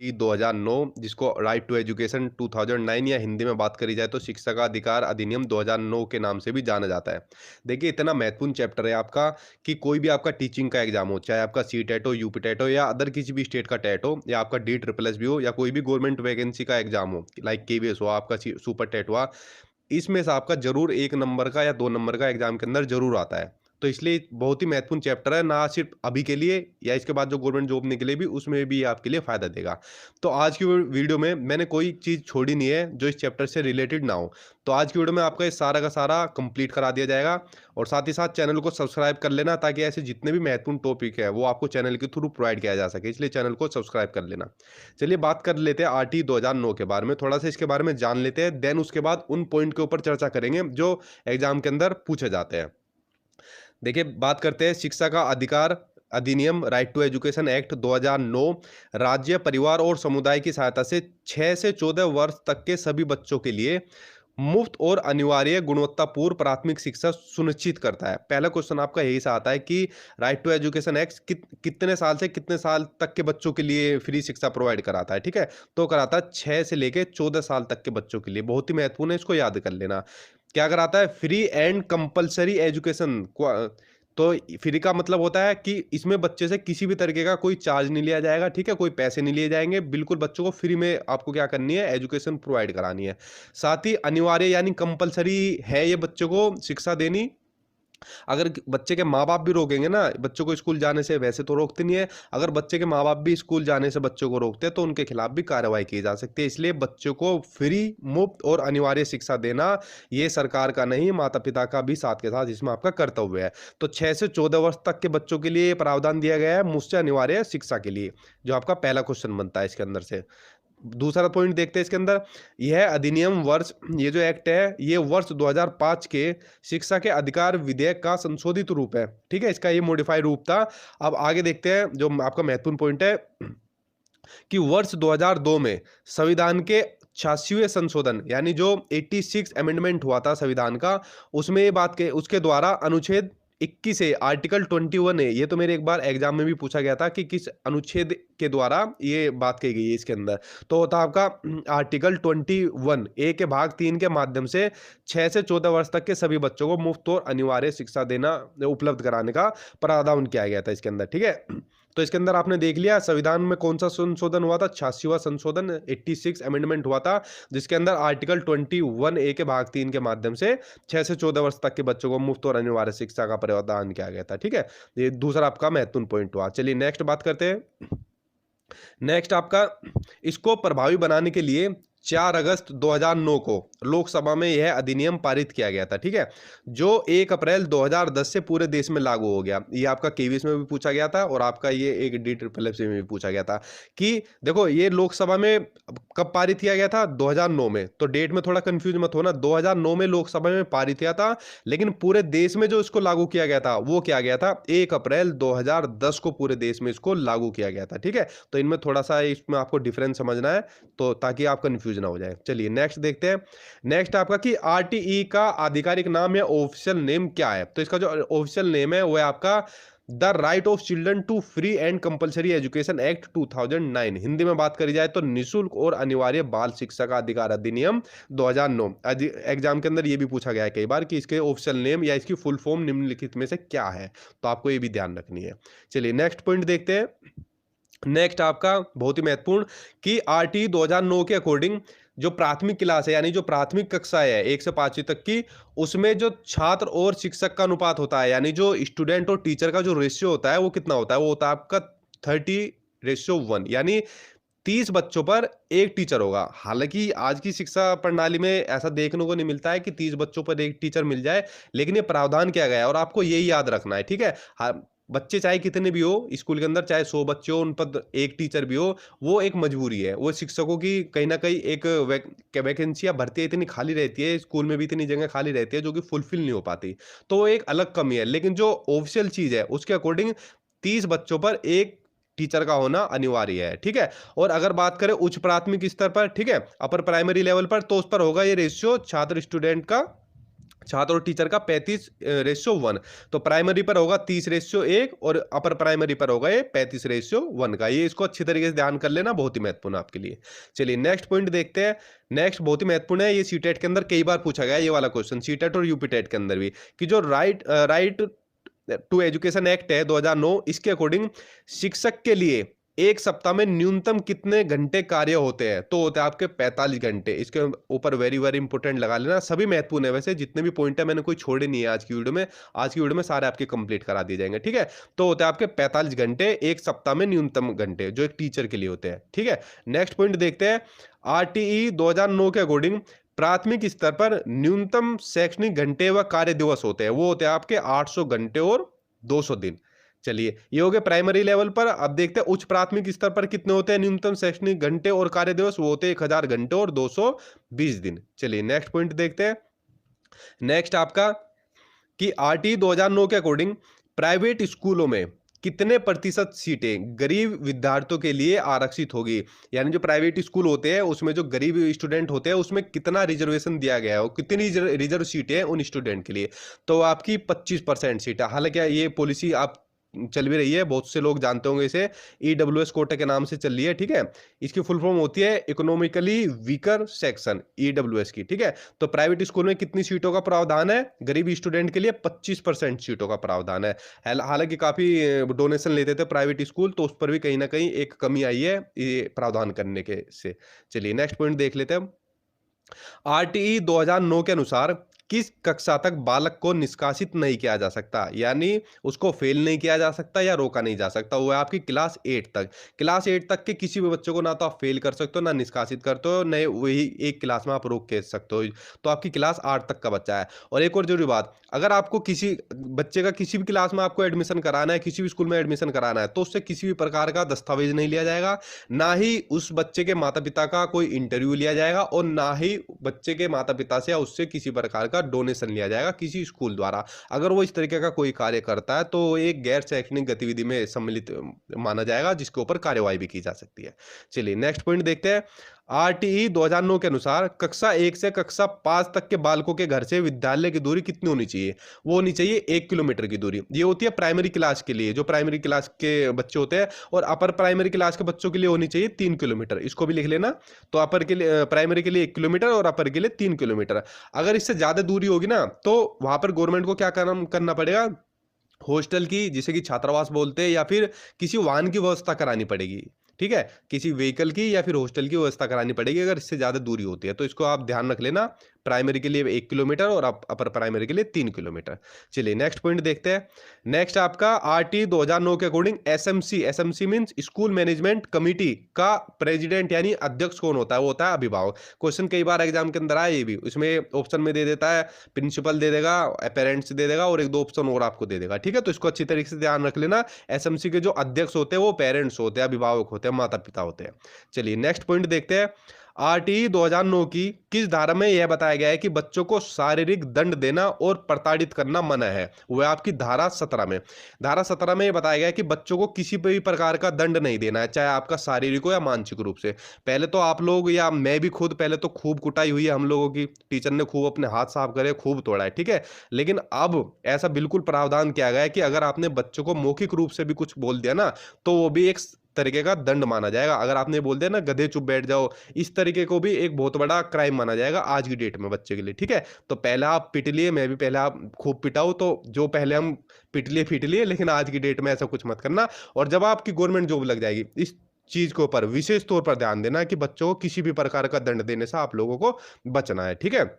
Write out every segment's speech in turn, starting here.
2009, जिसको right to education 2009 या हिंदी में बात करी जाए तो शिक्षा का अधिकार अधिनियम 2009 के नाम से भी जाना जाता है। देखिए इतना महत्वपूर्ण चैप्टर है आपका कि कोई भी आपका टीचिंग का एग्जाम हो, चाहे आपका सी टेट हो, यूपी टेट हो या अदर किसी भी स्टेट का टेट हो या आपका डी ट्रिपल एस भी हो या कोई भी गवर्नमेंट वैकेंसी का एग्जाम हो, लाइक केवीएस हो, आपका सुपर टेट हुआ, इसमें से आपका ज़रूर 1 नंबर का या 2 नंबर का एग्ज़ाम के अंदर ज़रूर आता है। तो इसलिए बहुत ही महत्वपूर्ण चैप्टर है, ना सिर्फ़ अभी के लिए या इसके बाद जो गवर्नमेंट जॉब निकले भी उसमें भी ये आपके लिए फ़ायदा देगा। तो आज की वीडियो में मैंने कोई चीज़ छोड़ी नहीं है जो इस चैप्टर से रिलेटेड ना हो। तो आज की वीडियो में आपका ये सारा का सारा कंप्लीट करा दिया जाएगा और साथ ही साथ चैनल को सब्सक्राइब कर लेना ताकि ऐसे जितने भी महत्वपूर्ण टॉपिक है वो आपको चैनल के थ्रू प्रोवाइड किया जा सके, इसलिए चैनल को सब्सक्राइब कर लेना। चलिए बात कर लेते हैं आरटी 2009 के बारे में, थोड़ा-सा इसके बारे में जान लेते हैं, देन उसके बाद उन पॉइंट के ऊपर चर्चा करेंगे जो एग्ज़ाम के अंदर पूछे जाते हैं। देखिए बात करते हैं शिक्षा का अधिकार अधिनियम राइट टू एजुकेशन एक्ट 2009 राज्य, परिवार और समुदाय की सहायता से 6 से 14 वर्ष तक के सभी बच्चों के लिए मुफ्त और अनिवार्य गुणवत्तापूर्ण प्राथमिक शिक्षा सुनिश्चित करता है। पहला क्वेश्चन आपका यही सा आता है कि राइट टू एजुकेशन एक्ट कितने साल से कितने साल तक के बच्चों के लिए फ्री शिक्षा प्रोवाइड कराता है, ठीक है? तो कराता है 6 से लेके 14 साल तक के बच्चों के लिए। बहुत ही महत्वपूर्ण है, इसको याद कर लेना। क्या कराता है? फ्री एंड कंपल्सरी एजुकेशन तो फ्री का मतलब होता है कि इसमें बच्चे से किसी भी तरीके का कोई चार्ज नहीं लिया जाएगा, ठीक है? कोई पैसे नहीं लिए जाएँगे, बिल्कुल बच्चों को फ्री में आपको क्या करनी है? एजुकेशन प्रोवाइड करानी है। साथ ही अनिवार्य यानी कंपल्सरी है ये बच्चों को शिक्षा देनी। अगर बच्चे के माँ-बाप भी रोकेंगे ना बच्चों को स्कूल जाने से, वैसे तो रोकते नहीं है। अगर बच्चे के माँ-बाप भी स्कूल जाने से बच्चों को रोकते हैं तो उनके खिलाफ भी कार्रवाई की जा सकती है। इसलिए बच्चों को फ्री, मुफ्त और अनिवार्य शिक्षा देना ये सरकार का नहीं, माता-पिता का भी साथ के साथ इसमें आपका कर्तव्य है। तो 6 से 14 वर्ष तक के बच्चों के लिए ये प्रावधान दिया गया है मुफ्त से अनिवार्य शिक्षा के लिए, जो आपका पहला क्वेश्चन बनता है इसके अंदर से। दूसरा पॉइंट देखते हैं इसके अंदर, यह अधिनियम वर्ष ये जो एक्ट है, ये वर्ष 2005 के शिक्षा के अधिकार विधेयक का संशोधित रूप है, ठीक है? इसका ये मॉडिफाई रूप था। अब आगे देखते हैं जो आपका महत्वपूर्ण पॉइंट है कि वर्ष 2002 में संविधान के 86वें संशोधन यानी जो 86 अमेंडमेंट हुआ था संविधान का, उसमें ये बात के उसके द्वारा अनुच्छेद 21 ए आर्टिकल 21 ए, ये तो मेरे एक बार एग्जाम में भी पूछा गया था कि किस अनुच्छेद के द्वारा ये बात कही गई है इसके अंदर। तो होता आपका आर्टिकल 21 ए के भाग 3 के माध्यम से 6 से 14 वर्ष तक के सभी बच्चों को मुफ्त और अनिवार्य शिक्षा देना उपलब्ध कराने का प्रावधान किया गया था इसके अंदर, ठीक है? तो इसके अंदर आपने देख लिया संविधान में कौन सा संशोधन हुआ था, 86वां संशोधन 86 अमेंडमेंट हुआ था, जिसके अंदर आर्टिकल 21 ए के भाग 3 के माध्यम से 6 से 14 वर्ष तक के बच्चों को मुफ्त और अनिवार्य शिक्षा का प्रावधान किया गया था, ठीक है? ये दूसरा आपका महत्वपूर्ण पॉइंट हुआ। चलिए नेक्स्ट बात करते हैं। नेक्स्ट आपका इसको प्रभावी बनाने के लिए 4 अगस्त 2009 को लोकसभा में यह अधिनियम पारित किया गया था, ठीक है? जो 1 अप्रैल 2010 से पूरे देश में लागू हो गया। ये आपका केवीएस में भी पूछा गया था और आपका ये एक डी ट्रिपल एस में भी पूछा गया था कि देखो ये लोकसभा में कब पारित किया गया था? 2009 में। तो डेट में थोड़ा कंफ्यूज मत होना, 2009 में लोकसभा में पारित किया था, लेकिन पूरे देश में जो इसको लागू किया गया था वो क्या गया था? 1 अप्रैल 2010 को पूरे देश में इसको लागू किया गया था, ठीक है? तो इनमें थोड़ा-सा इसमें आपको डिफरेंस समझना है, तो ताकि आप कन्फ्यूज ना हो जाए। चलिए नेक्स्ट देखते हैं। नेक्स्ट आपका कि आरटीई का आधिकारिक नाम या ऑफिशियल नेम क्या है? तो इसका जो ऑफिशियल नेम है वो है आपका the right of children to free and compulsory education act 2009। Hindi में बात करी जाए तो निःशुल्क और अनिवार्य बाल शिक्षा का अधिकार अधिनियम 2009। एग्जाम के अंदर ये भी पूछा गया है कई बार कि इसके ऑफिशियल नेम या इसकी फुल फॉर्म निम्नलिखित में से क्या है? तो आपको ये भी ध्यान रखनी है। चलिए नेक्स्ट पॉइंट देखते हैं। नेक्स्ट आपका बहुत ही महत्वपूर्ण कि आरटी 2009 के अकॉर्डिंग जो प्राथमिक क्लास है यानी जो प्राथमिक कक्षा है 1 से 5वीं तक की, उसमें जो छात्र और शिक्षक का अनुपात होता है यानी जो स्टूडेंट और टीचर का जो रेशियो होता है वो कितना होता है? वो होता है आपका 30:1 यानी 30 बच्चों पर एक टीचर होगा। हालांकि आज की शिक्षा प्रणाली में ऐसा देखने को नहीं मिलता है कि 30 बच्चों पर एक टीचर मिल जाए, लेकिन ये प्रावधान किया गया है और आपको यही याद रखना है, ठीक है? बच्चे चाहे कितने भी हो स्कूल के अंदर, चाहे 100 बच्चे हो उन पर एक टीचर भी हो, वो एक मजबूरी है। वो शिक्षकों की कहीं ना कहीं एक वैकेंसियां भर्तियां इतनी खाली रहती है, स्कूल में भी इतनी जगह खाली रहती है जो कि फुलफिल नहीं हो पाती, तो वो एक अलग कमी है। लेकिन जो ऑफिशियल चीज है उसके अकॉर्डिंग 30 बच्चों पर एक टीचर का होना अनिवार्य है, ठीक है? और अगर बात करें उच्च प्राथमिक स्तर पर, ठीक है, अपर प्राइमरी लेवल पर, तो उस पर होगा ये रेशियो छात्र स्टूडेंट का छात्र और टीचर का 35:1। तो प्राइमरी पर होगा 30:1 और अपर प्राइमरी पर होगा ये 35:1 का। ये इसको अच्छी तरीके से ध्यान कर लेना, बहुत ही महत्वपूर्ण है आपके लिए। चलिए नेक्स्ट पॉइंट देखते हैं। नेक्स्ट बहुत ही महत्वपूर्ण है, ये सीटेट के अंदर कई बार पूछा गया है ये वाला क्वेश्चन, सीटेट और यूपीटेट के अंदर भी, कि जो राइट टू एजुकेशन एक्ट है 2009, इसके अकॉर्डिंग शिक्षक के लिए एक सप्ताह में न्यूनतम कितने घंटे कार्य होते हैं? तो होते हैं आपके 45 घंटे। इसके ऊपर वेरी वेरी इंपॉर्टेंट लगा लेना, सभी महत्वपूर्ण है वैसे, जितने भी पॉइंट है मैंने कोई छोड़े नहीं है आज की वीडियो में। आज की वीडियो में सारे आपके कंप्लीट करा दिए जाएंगे, ठीक है। तो होते हैं आपके 45 घंटे एक सप्ताह में, न्यूनतम घंटे जो एक टीचर के लिए होते हैं, ठीक है। नेक्स्ट पॉइंट देखते हैं। आरटीई 2009 के अकॉर्डिंग प्राथमिक स्तर पर न्यूनतम शैक्षणिक घंटे व कार्य दिवस होते हैं, वो होते हैं आपके 800 घंटे और 200 दिन। चलिए ये हो गए प्राइमरी लेवल पर। अब देखते हैं उच्च प्राथमिक स्तर पर कितने होते हैं न्यूनतम शैक्षणिक घंटे और कार्य दिवस, वो होते हैं 1000 घंटे और 220 दिन। चलिए नेक्स्ट पॉइंट देखते हैं। नेक्स्ट आपका कि आरटी 2009 के अकॉर्डिंग प्राइवेट स्कूलों में कितने प्रतिशत सीटें गरीब विद्यार्थियों के लिए आरक्षित होगी? यानी जो प्राइवेट स्कूल होते हैं उसमें जो गरीब स्टूडेंट होते हैं उसमें कितना रिजर्वेशन दिया गया है और कितनी रिजर्व सीटें हैं उन स्टूडेंट के लिए? तो आपकी 25% सीट है। हालांकि ये पॉलिसी आप चल भी रही है, बहुत से लोग जानते होंगे इसे, ईडब्ल्यूएस कोटा के नाम से चल रही है, ठीक है। इसकी फुल फॉर्म होती है इकोनॉमिकली वीकर सेक्शन, ईडब्ल्यूएस की, ठीक है। तो प्राइवेट स्कूल में कितनी सीटों का प्रावधान है गरीब स्टूडेंट के लिए? 25% सीटों का प्रावधान है। हालांकि काफी डोनेशन लेते थे प्राइवेट स्कूल, तो उस पर भी कहीं ना कहीं एक कमी आई है ये प्रावधान करने के से। चलिए नेक्स्ट पॉइंट देख लेते हैं। आरटीई 2009 के अनुसार किस कक्षा तक बालक को निष्कासित नहीं किया जा सकता, यानी उसको फेल नहीं किया जा सकता या रोका नहीं जा सकता? वो है आपकी क्लास 8 तक। क्लास 8 तक के किसी भी बच्चे को ना तो आप फेल कर सकते हो, ना निष्कासित करते हो, न वही एक क्लास में आप रोक के सकते हो। तो आपकी क्लास 8 तक का बच्चा है। और एक और जरूरी बात, अगर आपको किसी बच्चे का किसी भी क्लास में आपको एडमिशन कराना है, किसी भी स्कूल में एडमिशन कराना है, तो उससे किसी भी प्रकार का दस्तावेज नहीं लिया जाएगा, ना ही उस बच्चे के माता पिता का कोई इंटरव्यू लिया जाएगा, और ना ही बच्चे के माता पिता से या उससे किसी प्रकार का डोनेशन लिया जाएगा किसी स्कूल द्वारा। अगर वो इस तरीके का कोई कार्य करता है तो एक गैर शैक्षणिक गतिविधि में सम्मिलित माना जाएगा, जिसके ऊपर कार्यवाही भी की जा सकती है। चलिए नेक्स्ट पॉइंट देखते हैं। आरटीई 2009 के अनुसार कक्षा 1 से कक्षा 5 तक के बालकों के घर से विद्यालय की दूरी कितनी होनी चाहिए? वो होनी चाहिए 1 किलोमीटर की दूरी। ये होती है प्राइमरी क्लास के लिए, जो प्राइमरी क्लास के बच्चे होते हैं, और अपर प्राइमरी क्लास के बच्चों के लिए होनी चाहिए 3 किलोमीटर। इसको भी लिख लेना। तो अपर के लिए, प्राइमरी के लिए 1 किलोमीटर और अपर के लिए 3 किलोमीटर। अगर इससे ज्यादा दूरी होगी ना, तो वहां पर गवर्नमेंट को क्या करना पड़ेगा? हॉस्टल की, जिसे कि छात्रावास बोलते हैं, या फिर किसी वाहन की व्यवस्था करानी पड़ेगी, ठीक है। किसी व्हीकल की या फिर हॉस्टल की व्यवस्था करानी पड़ेगी अगर इससे ज्यादा दूरी होती है। तो इसको आप ध्यान रख लेना। प्राइमरी के लिए 1 किलोमीटर और अपर प्राइमरी के लिए 3 किलोमीटर। चलिए नेक्स्ट पॉइंट देखते हैं। नेक्स्ट आपका आरटी 2009 के according SMC, SMC means school management committee का प्रेसिडेंट यानी अध्यक्ष कौन होता है? वो होता है अभिभावक। क्वेश्चन कई बार एग्जाम के अंदर आया, ये भी उसमें ऑप्शन में दे देता है, प्रिंसिपल दे देगा, पेरेंट्स दे देगा, और एक दो ऑप्शन और आपको दे देगा, ठीक है। तो इसको अच्छी तरीके से ध्यान रख लेना। एसएमसी के जो अध्यक्ष होते हैं वो पेरेंट्स होते हैं, अभिभावक होते हैं, माता पिता होते हैं। चलिए नेक्स्ट पॉइंट देखते हैं। आरटीई 2009 की किस धारा में यह बताया गया है कि बच्चों को शारीरिक दंड देना और प्रताड़ित करना मना है? वह आपकी धारा 17 में। धारा 17 में यह बताया गया है कि बच्चों को किसी भी प्रकार का दंड नहीं देना है, चाहे आपका शारीरिक हो या मानसिक रूप से। पहले तो आप लोग या मैं भी खुद पहले तो खूब कुटाई हुई है हम लोगों की, टीचर ने खूब अपने हाथ साफ करे, खूब तोड़ा है, ठीक है। लेकिन अब ऐसा बिल्कुल प्रावधान किया गया है कि अगर आपने बच्चों को मौखिक रूप से भी कुछ बोल दिया ना, तो वो भी एक तरीके का दंड माना जाएगा। अगर आपने बोल दिया ना गधे चुप बैठ जाओ, इस तरीके को भी एक बहुत बड़ा क्राइम माना जाएगा आज की डेट में बच्चे के लिए, ठीक है। तो पहले आप पिट लिए, मैं भी पहले आप खूब पिटाओ, तो जो पहले हम पिट लिए, लेकिन आज की डेट में ऐसा कुछ मत करना। और जब आपकी गवर्नमेंट जॉब लग जाएगी, इस चीज के ऊपर विशेष तौर पर ध्यान देना कि बच्चों को किसी भी प्रकार का दंड देने से आप लोगों को बचना है, ठीक है।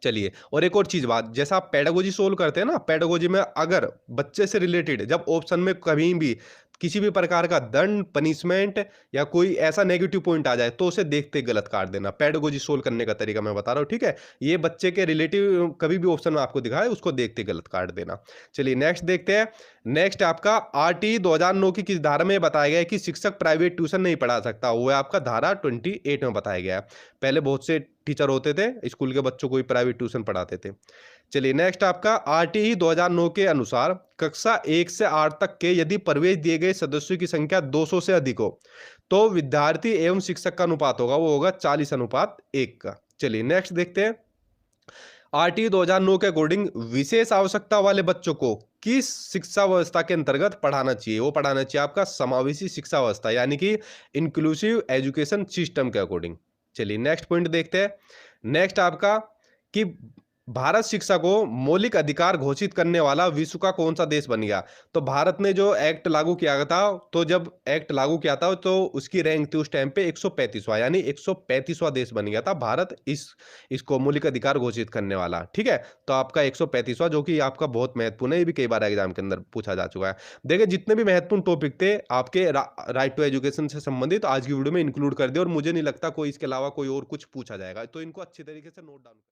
चलिए, और एक और चीज बात, जैसा आप पेडागोजी सोल्व करते हैं ना, पेडागोजी में अगर बच्चे से रिलेटेड जब ऑप्शन में कहीं भी किसी भी प्रकार का दंड, पनिशमेंट या कोई ऐसा नेगेटिव पॉइंट आ जाए, तो उसे देखते गलत काट देना। पेडागोजी सोल्व करने का तरीका मैं बता रहा हूं, ठीक है। ये बच्चे के रिलेटिव कभी भी ऑप्शन में आपको दिखाए, उसको देखते गलत काट देना। चलिए नेक्स्ट देखते हैं। नेक्स्ट आपका आरटी 2009 की किस धारा में बताया गया है कि शिक्षक प्राइवेट ट्यूशन नहीं पढ़ा सकता? वो है आपका धारा 28 में बताया गया है। पहले बहुत से टीचर होते थे स्कूल के बच्चों को ही प्राइवेट ट्यूशन पढ़ाते थे। चलिए नेक्स्ट आपका आरटीई 2009 के अनुसार कक्षा 1 से 8 तक के यदि प्रवेश दिए गए सदस्यों की संख्या 200 से अधिक हो, तो विद्यार्थी एवं शिक्षक का अनुपात होगा, वो होगा 40:1 का। चलिए नेक्स्ट देखते हैं। आरटी 2009 के अकॉर्डिंग विशेष आवश्यकता वाले बच्चों को किस शिक्षा व्यवस्था के अंतर्गत पढ़ाना चाहिए? वो पढ़ाना चाहिए आपका समावेशी शिक्षा व्यवस्था, यानी कि इंक्लूसिव एजुकेशन सिस्टम के अकॉर्डिंग। चलिए नेक्स्ट पॉइंट देखते हैं। नेक्स्ट आपका कि भारत शिक्षा को मौलिक अधिकार घोषित करने वाला विश्व का कौन सा देश बन गया? तो भारत ने जो एक्ट लागू किया था, तो जब एक्ट लागू किया था तो उसकी रैंक थी उस टाइम पे 135वां, यानी 135वां देश बन गया था भारत इसको मौलिक अधिकार घोषित करने वाला। ठीक है? तो आपका 135वां, जो कि आपका बहुत महत्वपूर्ण है, ये भी कई बार एग्जाम के अंदर पूछा जा चुका है। देखिए जितने भी महत्वपूर्ण टॉपिक थे आपके राइट टू एजुकेशन से संबंधित आज की वीडियो में इंक्लूड कर दिए, और मुझे नहीं लगता कोई इसके अलावा कोई और कुछ पूछा जाएगा। तो इनको अच्छी तरीके से नोट डाउन